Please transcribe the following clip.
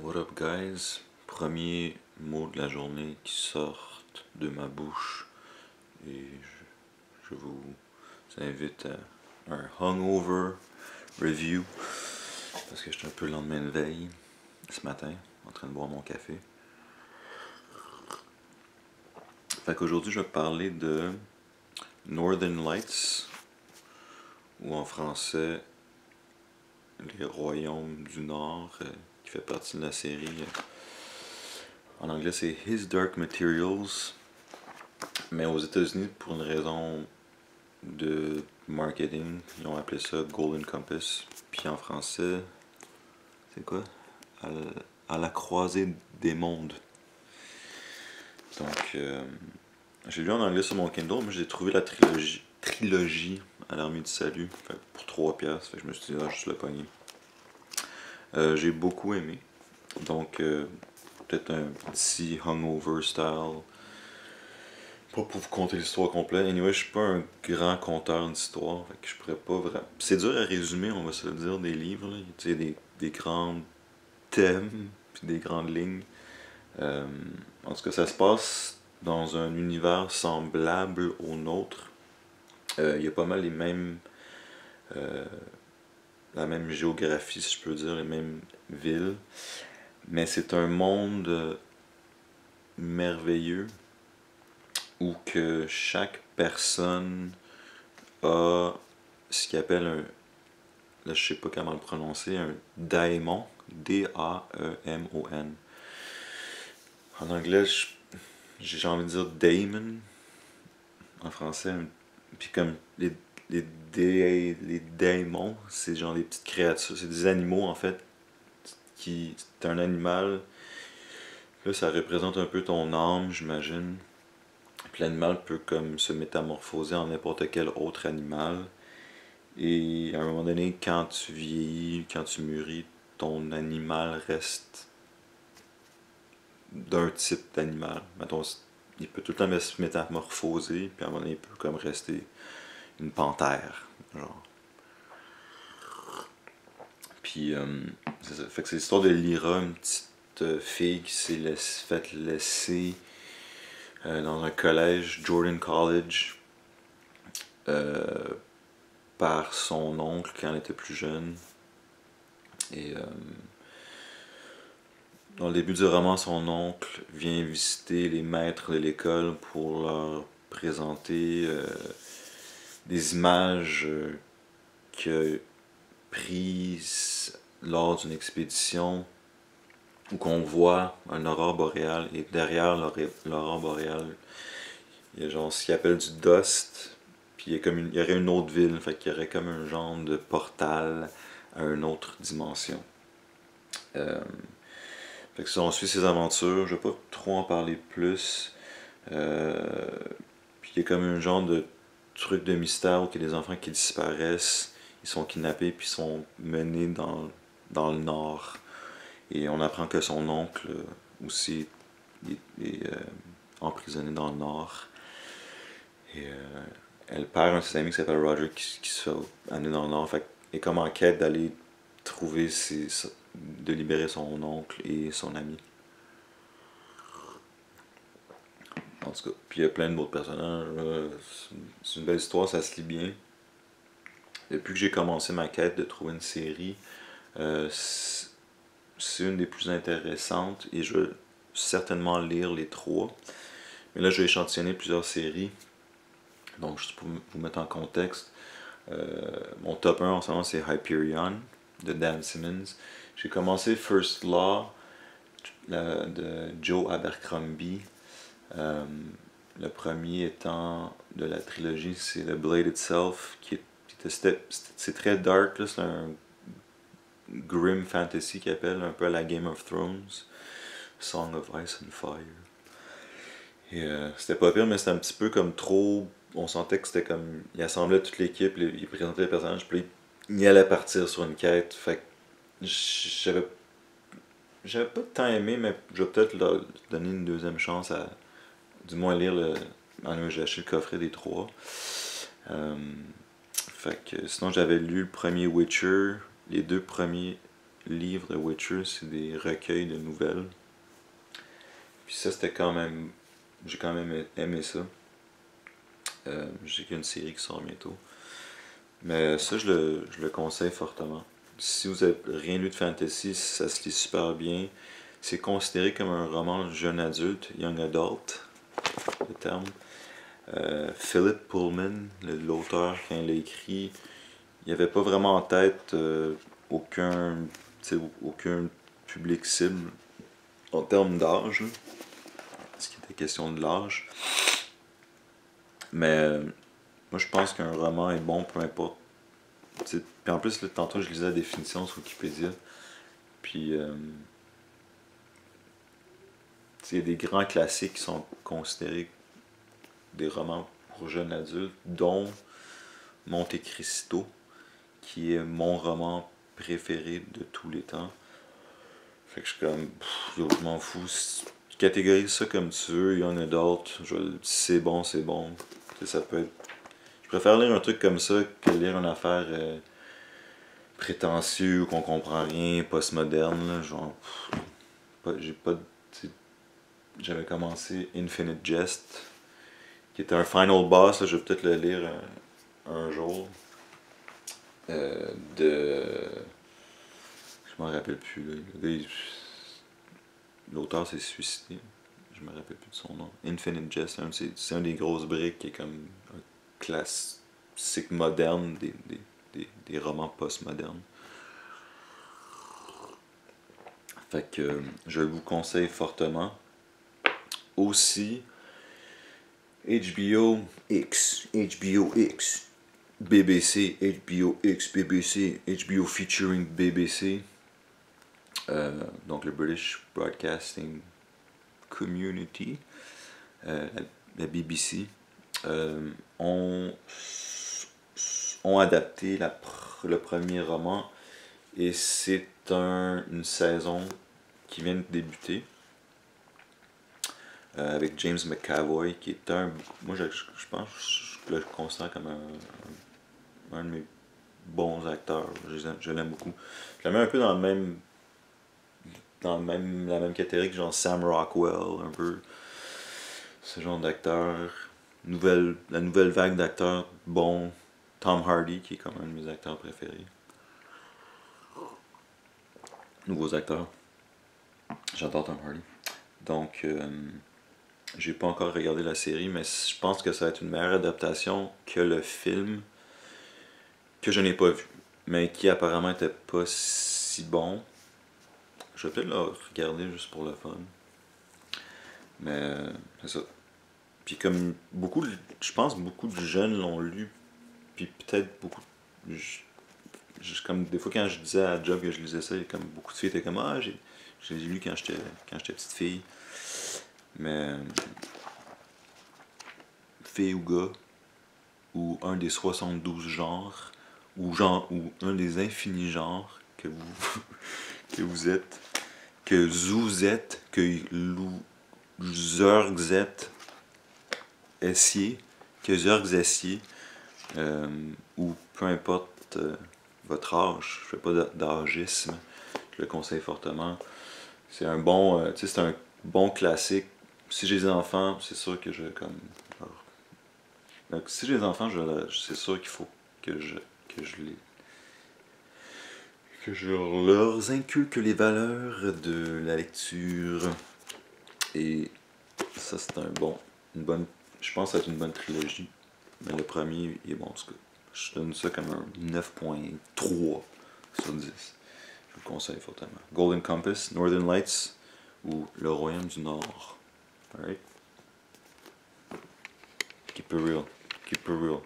What up guys? Premier mot de la journée qui sort de ma bouche et je vous invite à un hungover review parce que j'étais un peu le lendemain de veille ce matin en train de boire mon café. Fait qu'aujourd'hui je vais parler de Northern Lights ou en français Les Royaumes du Nord qui fait partie de la série. En anglais c'est His Dark Materials, mais aux États-Unis pour une raison de marketing, ils ont appelé ça Golden Compass. Puis en français, c'est quoi? À la croisée des mondes. Donc, j'ai lu en anglais sur mon Kindle, mais j'ai trouvé la trilogie à l'Armée du Salut pour 3 piastres. Fait que je me suis dit, ah, juste le pogner. J'ai beaucoup aimé. Donc, peut-être un petit hungover style. Pas pour vous conter l'histoire complète. Anyway, je suis pas un grand conteur d'histoire. Fait que je pourrais pas vraiment. C'est dur à résumer, on va se le dire, des livres. Là. Tu sais, des grands thèmes, puis des grandes lignes. En tout cas, ça se passe dans un univers semblable au nôtre. Il y a pas mal les mêmes. La même géographie, si je peux dire, les mêmes villes. Mais c'est un monde merveilleux où que chaque personne a ce qu'il appelle un, là je sais pas comment le prononcer, un daemon, D-A-E-M-O-N. En anglais, j'ai envie de dire daemon, en français, puis comme les démons, c'est genre des petites créatures, c'est des animaux en fait, qui, c'est un animal, là ça représente un peu ton âme, j'imagine. Puis l'animal peut comme se métamorphoser en n'importe quel autre animal. Et à un moment donné, quand tu vieillis, quand tu mûris, ton animal reste d'un type d'animal. Mettons, il peut tout le temps se métamorphoser, puis à un moment donné, il peut comme rester une panthère. Genre. Puis, c'est ça. Fait que c'est l'histoire de Lyra, une petite fille qui s'est faite laisser dans un collège, Jordan College, par son oncle quand elle était plus jeune. Et dans le début du roman, son oncle vient visiter les maîtres de l'école pour leur présenter des images qu'il a prises lors d'une expédition où qu'on voit un aurore boréale et derrière l'aurore boréale, il y a genre ce qu'il appelle du dust, puis il y aurait une autre ville, fait qu'il y aurait comme un genre de portal à une autre dimension. Fait que ça, on suit ses aventures, je vais pas trop en parler plus. Puis il y a comme un genre de truc de mystère où il y a des enfants qui disparaissent, ils sont kidnappés puis sont menés dans le nord. Et on apprend que son oncle aussi est emprisonné dans le nord. Et elle perd un de ses amis qui s'appelle Roger qui se fait amener dans le nord. Fait qu'elle est comme en quête d'aller trouver de libérer son oncle et son ami. En tout cas, puis il y a plein d'autres personnages. C'est une belle histoire, ça se lit bien. Depuis que j'ai commencé ma quête de trouver une série, c'est une des plus intéressantes et je vais certainement lire les 3. Mais là, je vais échantillonner plusieurs séries. Donc, juste pour vous mettre en contexte, mon top 1 en ce moment, c'est Hyperion de Dan Simmons. J'ai commencé First Law de Joe Abercrombie. Le premier étant de la trilogie, c'est The Blade Itself, c'est très dark, c'est un grim fantasy qui appelle un peu à la Game of Thrones, Song of Ice and Fire. Et c'était pas pire, mais c'était un petit peu comme trop. On sentait que c'était comme. Il assemblait toute l'équipe, il présentait les personnages, puis il allait partir sur une quête. Fait que j'avais pas tant aimé, mais je vais peut-être leur donner une deuxième chance à. Du moins lire le. J'ai acheté le coffret des 3. Fait que sinon j'avais lu le premier Witcher, les 2 premiers livres de Witcher, c'est des recueils de nouvelles. Puis ça, c'était quand même... J'ai quand même aimé ça. Je sais qu'il y a une série qui sort bientôt. Mais ça, je le conseille fortement. Si vous n'avez rien lu de fantasy, ça se lit super bien. C'est considéré comme un roman jeune adulte, young adult, le terme. Philip Pullman, l'auteur, quand il l'a écrit, il n'y avait pas vraiment en tête aucun public cible en termes d'âge, ce qui était question de l'âge. Mais moi je pense qu'un roman est bon peu importe. Puis en plus, là, tantôt je lisais la définition sur Wikipédia. Puis il y a des grands classiques qui sont considérés des romans pour jeunes adultes, dont Monte Cristo, qui est mon roman préféré de tous les temps. Fait que je suis comme, je m'en fous. Tu catégorises ça comme tu veux, young adult, c'est bon, c'est bon. Ça peut être... Je préfère lire un truc comme ça que lire une affaire prétentieux, qu'on comprend rien, postmoderne, là, genre... j'ai pas... J'avais commencé Infinite Jest, qui était un final boss, là, je vais peut-être le lire un jour. Je m'en rappelle plus. Là. L'auteur s'est suicidé. Je me rappelle plus de son nom. Infinite Jest, c'est un des grosses briques qui est comme un classique moderne des romans postmodernes. Fait que je vous conseille fortement. Aussi, HBO X, BBC, HBO X, BBC, HBO featuring BBC. Donc le British Broadcasting Community, la BBC, ont adapté le premier roman et c'est une saison qui vient de débuter avec James McAvoy qui est moi je pense je le considère comme un de mes bons acteurs, je l'aime beaucoup. Je le mets un peu dans la même catégorie que genre Sam Rockwell, un peu ce genre d'acteur. La nouvelle vague d'acteurs bons. Tom Hardy, qui est comme un de mes acteurs préférés. Nouveaux acteurs. J'adore Tom Hardy. Donc, j'ai pas encore regardé la série, mais je pense que ça va être une meilleure adaptation que le film que je n'ai pas vu, mais qui apparemment était pas si bon. Je vais peut-être le regarder juste pour le fun. Mais c'est ça. Puis comme je pense beaucoup de jeunes l'ont lu, puis peut-être beaucoup... comme des fois quand je disais à Job que je lisais ça, comme beaucoup de filles étaient comme « Ah, j'ai lu quand j'étais petite fille. » Mais... fille ou gars, ou un des 72 genres, ou un des infinis genres que vous que vous êtes, que vous êtes, que Zurgzet essier, que Zurgzessier, ou peu importe votre âge, je fais pas d'âgisme, je le conseille fortement. C'est un bon, c'est un bon classique. Si j'ai des enfants, c'est sûr que je comme. Donc, si j'ai des enfants, c'est sûr qu'il faut que je leur inculque les valeurs de la lecture. Et ça, c'est je pense que c'est une bonne trilogie. Mais le premier, il est bon en tout cas. Je donne ça comme un 9.3 sur 10. Je vous le conseille fortement. Golden Compass, Northern Lights ou Le Royaume du Nord. Alright? Keep it real. Keep it real.